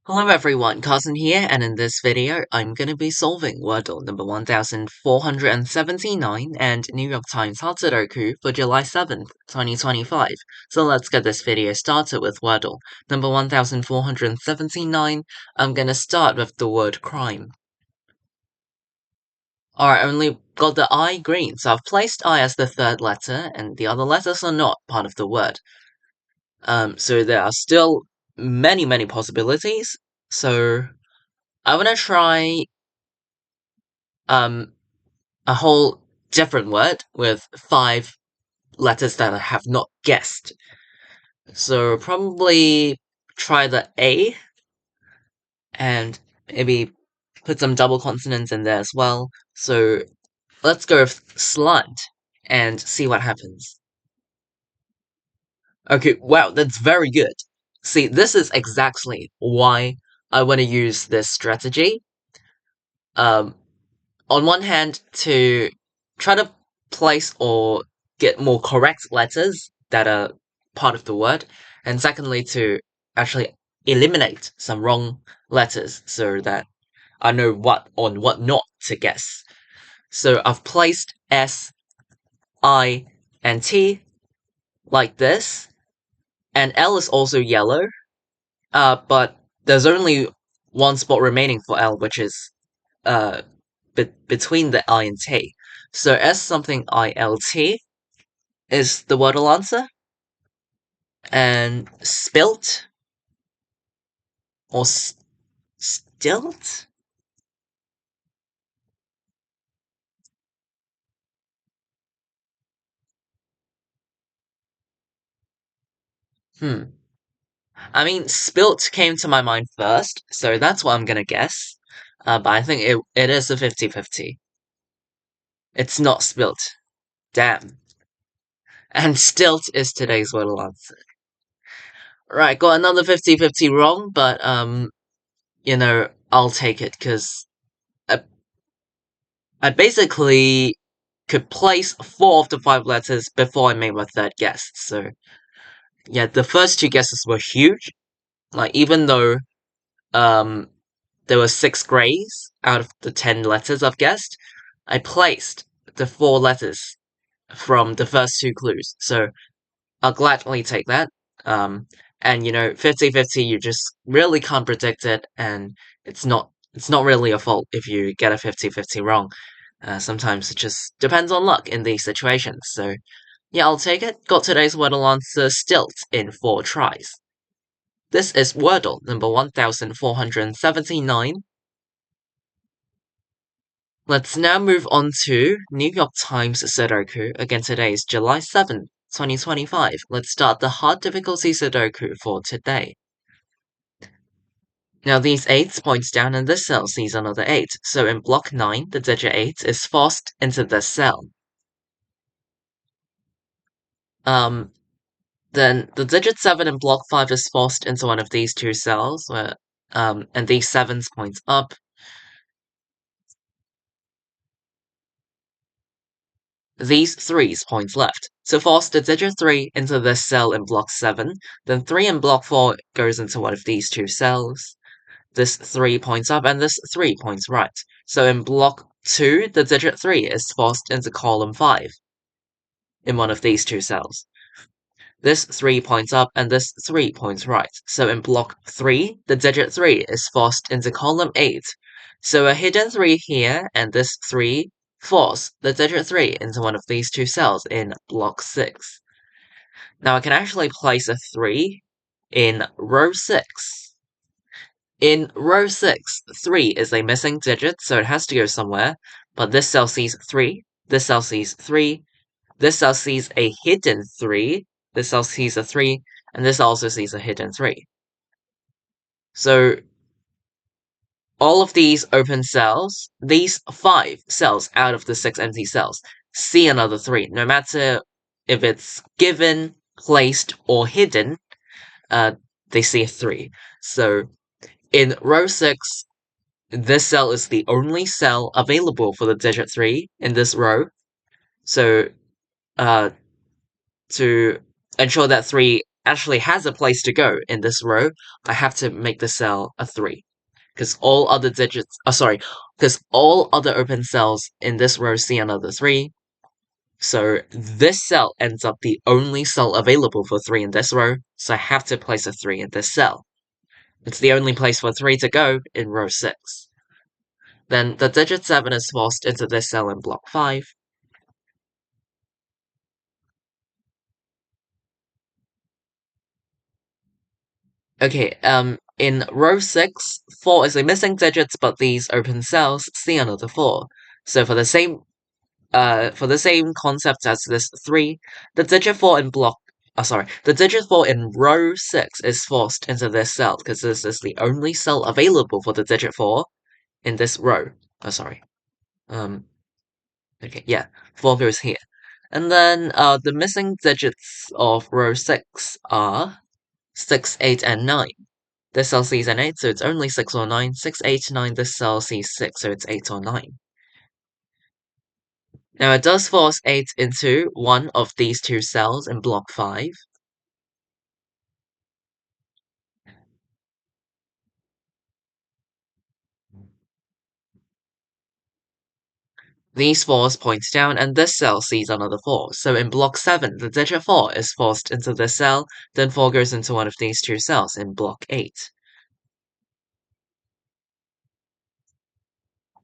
Hello everyone, Carson here, and in this video, I'm gonna be solving Wordle number 1479 and New York Times Hot Sudoku for July 7th, 2025. So let's get this video started with Wordle. Number 1479, I'm gonna start with the word crime. Alright, only got the I green, so I've placed I as the third letter, and the other letters are not part of the word. So there are still many possibilities, so I wanna try um a whole different word with 5 letters that I have not guessed. So probably try the A and maybe put some double consonants in there as well. So let's go with slant and see what happens. Okay, wow, that's very good. See, this is exactly why I want to use this strategy. Um, on one hand, to try to place or get more correct letters that are part of the word, and secondly, to actually eliminate some wrong letters so that I know what on what not to guess. So I've placed S, I, and T like this, and L is also yellow, but there's only one spot remaining for L, which is uh, between the I and T. So S something ILT is the Wordle answer. And spilt or stilt? Hmm. I mean, spilt came to my mind first, so that's what I'm gonna guess. But I think it is a 50-50. It's not spilt. Damn. And stilt is today's Wordle answer. Right, got another 50-50 wrong, but I'll take it because I basically could place 4 of the 5 letters before I made my third guess. So yeah, the first 2 guesses were huge. Like even though um there were 6 grays out of the 10 letters I've guessed, I placed the 4 letters from the first 2 clues. So I'll gladly take that. Um and 50-50, you just really can't predict it, and it's not really your fault if you get a 50-50 wrong. Sometimes it just depends on luck in these situations. So yeah, I'll take it. Got today's Wordle answer stilt in 4 tries. This is Wordle number 1479. Let's now move on to New York Times Sudoku. Again, today is July 7th, 2025. Let's start the hard difficulty Sudoku for today. Now these 8s points down and this cell sees another 8. So in block 9, the digit 8 is forced into this cell. Then the digit 7 in block 5 is forced into one of these 2 cells, and these 7s points up. These 3s points left. So force the digit 3 into this cell in block 7, then 3 in block 4 goes into one of these 2 cells. This 3 points up, and this 3 points right. So in block 2, the digit 3 is forced into column 5 in one of these 2 cells. This 3 points up, and this 3 points right. So in block 3, the digit 3 is forced into column 8. So a hidden 3 here, and this 3 force the digit 3 into one of these 2 cells in block 6. Now I can actually place a 3 in row 6. In row 6, 3 is a missing digit, so it has to go somewhere, but this cell sees 3, this cell sees 3, this cell sees a hidden 3, this cell sees a 3, and this also sees a hidden 3. So all of these open cells, these 5 cells out of the 6 empty cells, see another 3, no matter if it's given, placed, or hidden, they see a 3. So in row 6, this cell is the only cell available for the digit 3 in this row. So to ensure that 3 actually has a place to go in this row, I have to make the cell a 3. Because all other digits, because all other open cells in this row see another 3. So this cell ends up the only cell available for 3 in this row, so I have to place a 3 in this cell. It's the only place for 3 to go in row 6. Then the digit 7 is forced into this cell in block 5. Okay, in row 6, 4 is a missing digit, but these open cells see another 4. So for the same concept as this 3, the digit 4 in the digit 4 in row 6 is forced into this cell, because this is the only cell available for the digit 4 in this row. Um, okay, yeah, 4 goes here. And then, the missing digits of row 6 are 6, 8, and 9. This cell sees an 8, so it's only 6 or 9. 6, 8, 9, this cell sees 6, so it's 8 or 9. Now it does force 8 into one of these two cells in block 5. These 4s point down, and this cell sees another 4. So in block 7, the digit 4 is forced into this cell, then 4 goes into one of these two cells in block 8.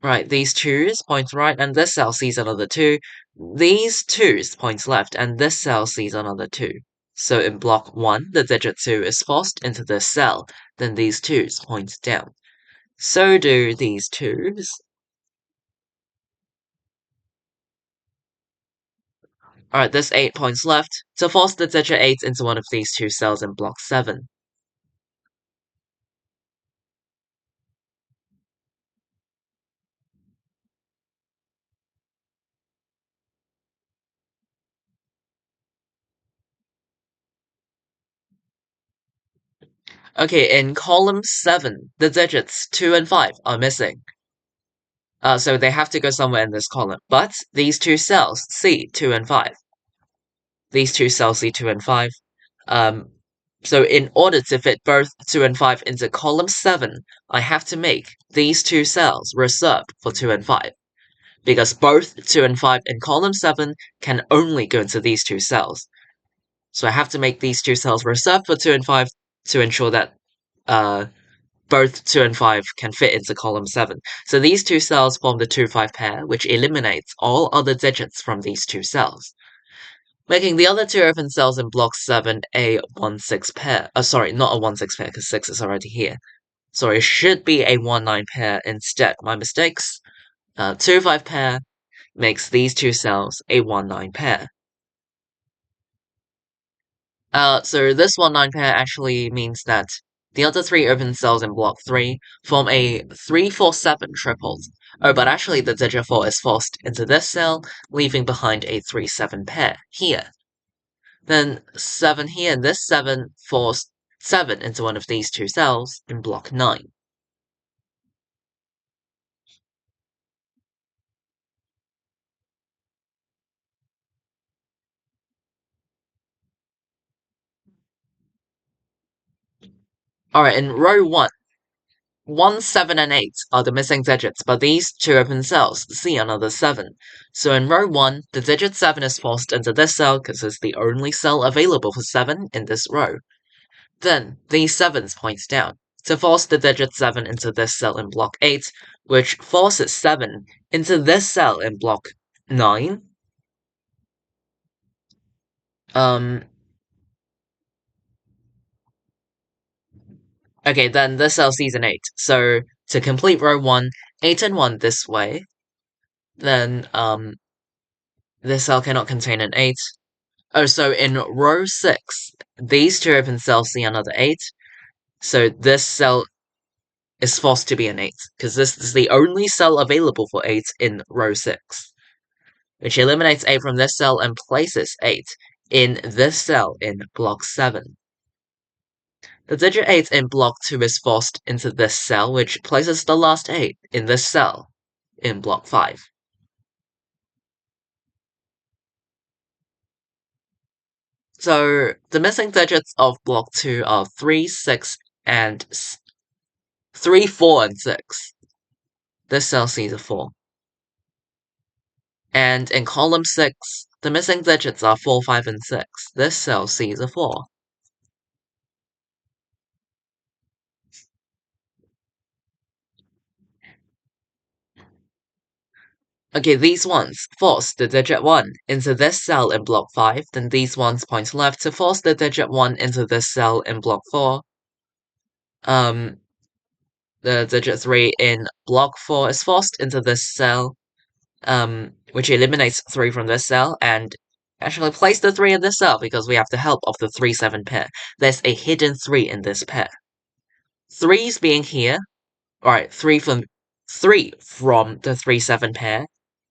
Right, these 2s point right, and this cell sees another 2. These 2s point left, and this cell sees another 2. So in block 1, the digit 2 is forced into this cell, then these 2s point down. So do these 2s. Alright, there's 8 points left. To force the digit 8 into one of these two cells in block 7. Okay, in column 7, the digits 2 and 5 are missing. So they have to go somewhere in this column. But these two cells see 2 and 5. These two cells see 2 and 5. So in order to fit both 2 and 5 into column 7, I have to make these two cells reserved for 2 and 5. Because both 2 and 5 in column 7 can only go into these two cells. So I have to make these two cells reserved for 2 and 5 to ensure that both 2 and 5 can fit into column 7. So these two cells form the 2-5 pair, which eliminates all other digits from these two cells, making the other two open cells in block 7 a 1-6 pair. Sorry, not a 1-6 pair, because 6 is already here. Sorry, it should be a 1-9 pair instead. My mistakes. 2-5 pair makes these two cells a 1-9 pair. So this 1-9 pair actually means that the other three open cells in block 3 form a 3-4-7 triplet. Oh, but actually the digit 4 is forced into this cell, leaving behind a 3-7 pair here. Then 7 here, and this 7 forced 7 into one of these two cells in block 9. Alright, in row 1, 1, 7, and 8 are the missing digits, but these two open cells see another 7. So in row 1, the digit 7 is forced into this cell because it's the only cell available for 7 in this row. Then, these 7s point down to force the digit 7 into this cell in block 8, which forces 7 into this cell in block 9. Okay, then this cell sees an 8. So, to complete row 1, 8 and 1 this way. Then, this cell cannot contain an 8. Oh, so in row 6, these two open cells see another 8. So this cell is forced to be an 8, because this is the only cell available for 8 in row 6. Which eliminates 8 from this cell and places 8 in this cell in block 7. The digit 8 in block 2 is forced into this cell, which places the last 8 in this cell in block 5. So the missing digits of block 2 are 3, 6, and 3, 4, and 6. This cell sees a 4. And in column 6, the missing digits are 4, 5, and 6. This cell sees a 4. Okay, these ones force the digit 1 into this cell in block 5, then these ones point left to force the digit 1 into this cell in block 4. The digit 3 in block 4 is forced into this cell, which eliminates 3 from this cell, and actually place the 3 in this cell because we have the help of the 3-7 pair. There's a hidden 3 in this pair. 3's being here, alright, 3 from the 3-7 pair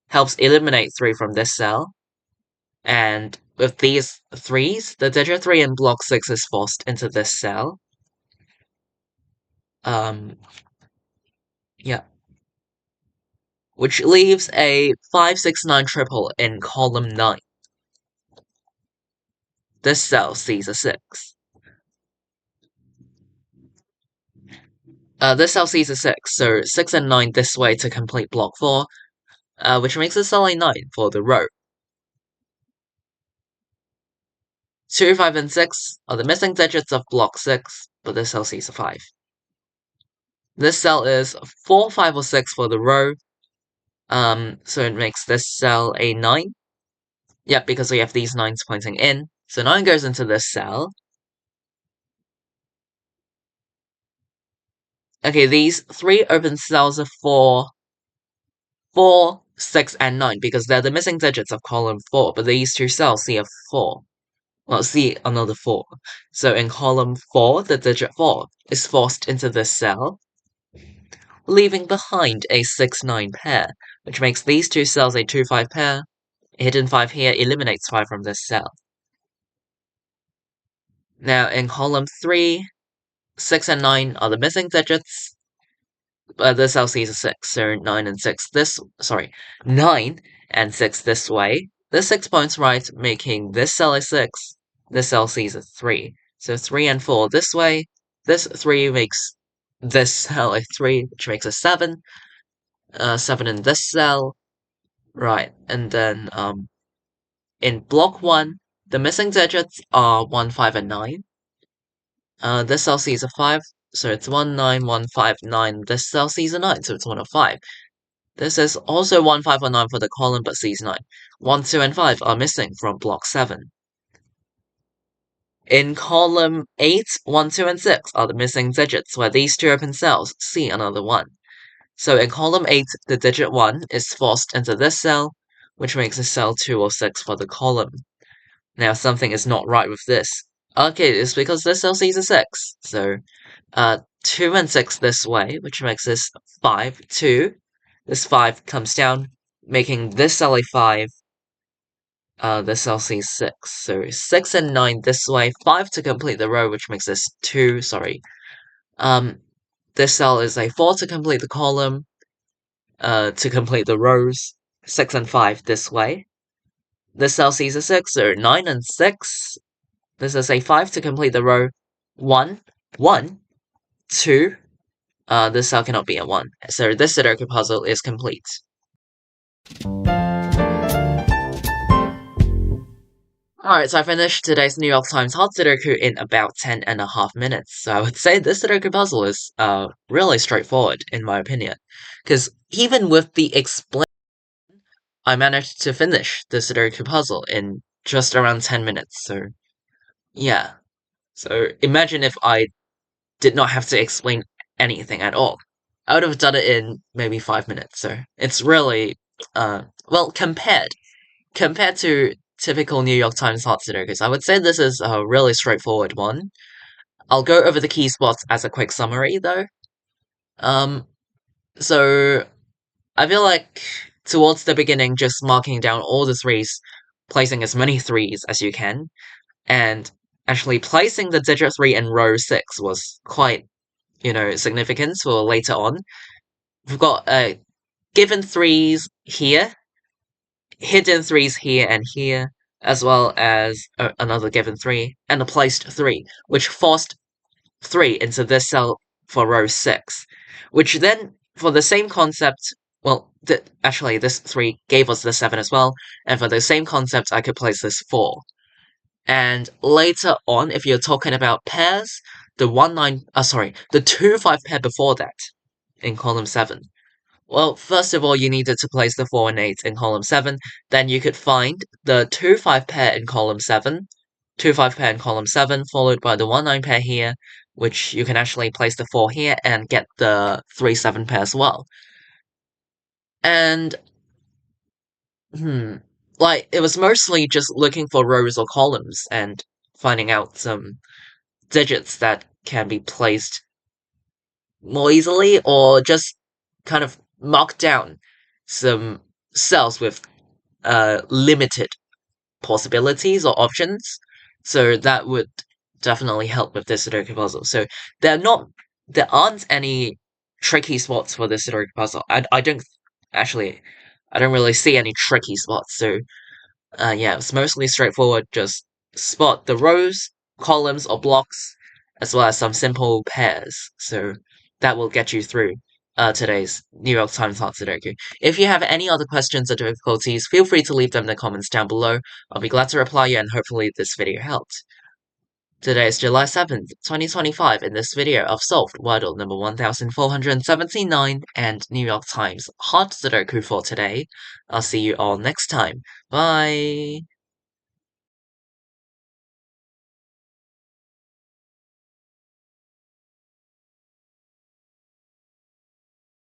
helps eliminate 3 from this cell, and with these 3's, the digit 3 in block 6 is forced into this cell. Yeah. Which leaves a 5, 6, 9 triple in column 9. This cell sees a 6. This cell sees a 6, so 6 and 9 this way to complete block 4, which makes a cell a 9 for the row. 2, 5, and 6 are the missing digits of block 6, but this cell sees a 5. This cell is 4, 5, or 6 for the row, so it makes this cell a 9. Yep, because we have these 9s pointing in. So 9 goes into this cell. Okay, these 3 open cells are 4, 6, and 9, because they're the missing digits of column 4, but these two cells see a 4. Well, see another 4. So in column 4, the digit 4 is forced into this cell, leaving behind a 6-9 pair, which makes these two cells a 2-5 pair. A hidden 5 here eliminates 5 from this cell. Now in column 3, 6 and 9 are the missing digits. This cell sees a 6, so 9 and 6 this way. This 6 points right, making this cell a 6. This cell sees a 3. So 3 and 4 this way. This 3 makes this cell a 3, which makes a 7. 7 in this cell. Right, and then in block 1, the missing digits are 1, 5, and 9. This cell sees a 5, so it's 1, 9, 1, 5, 9. This cell sees a 9, so it's 1 of 5. This is also 1, 5, or 9 for the column, but sees 9. 1, 2, and 5 are missing from block 7. In column 8, 1, 2, and 6 are the missing digits, where these two open cells see another 1. So in column 8, the digit 1 is forced into this cell, which makes a cell 2 or 6 for the column. Now something is not right with this. Okay, it's because this cell sees a 6. So 2 and 6 this way, which makes this 5, 2. This 5 comes down, making this cell a 5. This cell sees 6. So 6 and 9 this way, 5 to complete the row, which makes this 2, sorry. This cell is a 4 to complete the column, to complete the rows. 6 and 5 this way. This cell sees a 6, so 9 and 6. This is a 5 to complete the row. 1, 1, 2. This cell cannot be a 1. So this Sudoku puzzle is complete. Alright, so I finished today's New York Times Hot Sudoku in about 10.5 minutes. So I would say this Sudoku puzzle is really straightforward, in my opinion. Because even with the explain, I managed to finish the Sudoku puzzle in just around 10 minutes. So, yeah. So imagine if I did not have to explain anything at all. I would have done it in maybe 5 minutes. So it's really, well, compared to typical New York Times hot Sudokus, I would say this is a really straightforward one. I'll go over the key spots as a quick summary, though. So I feel like towards the beginning, just marking down all the threes, placing as many threes as you can, and actually placing the digit 3 in row 6 was quite, significant for later on. We've got given threes here, hidden threes here and here, as well as another given 3, and a placed 3, which forced 3 into this cell for row 6, which then, for the same concept, well, actually, this 3 gave us the 7 as well, and for the same concept, I could place this 4. And later on, if you're talking about pairs, the 2-5 pair before that, in column 7. Well, first of all, you needed to place the 4 and 8 in column 7, then you could find the 2-5 pair in column 7, 2-5 pair in column 7, followed by the 1-9 pair here, which you can actually place the 4 here and get the 3-7 pair as well. And, like, it was mostly just looking for rows or columns and finding out some digits that can be placed more easily, or just kind of mark down some cells with limited possibilities or options. So that would definitely help with this Sudoku puzzle. So there aren't any tricky spots for this Sudoku puzzle. I don't actually I don't really see any tricky spots. So yeah, it's mostly straightforward. Just spot the rows, columns, or blocks, as well as some simple pairs. So that will get you through today's New York Times Hot Sudoku. If you have any other questions or difficulties, feel free to leave them in the comments down below. I'll be glad to reply you, and hopefully this video helped. Today is July 7th, 2025. In this video, I've solved Wordle number 1479 and New York Times Hot Sudoku for today. I'll see you all next time. Bye!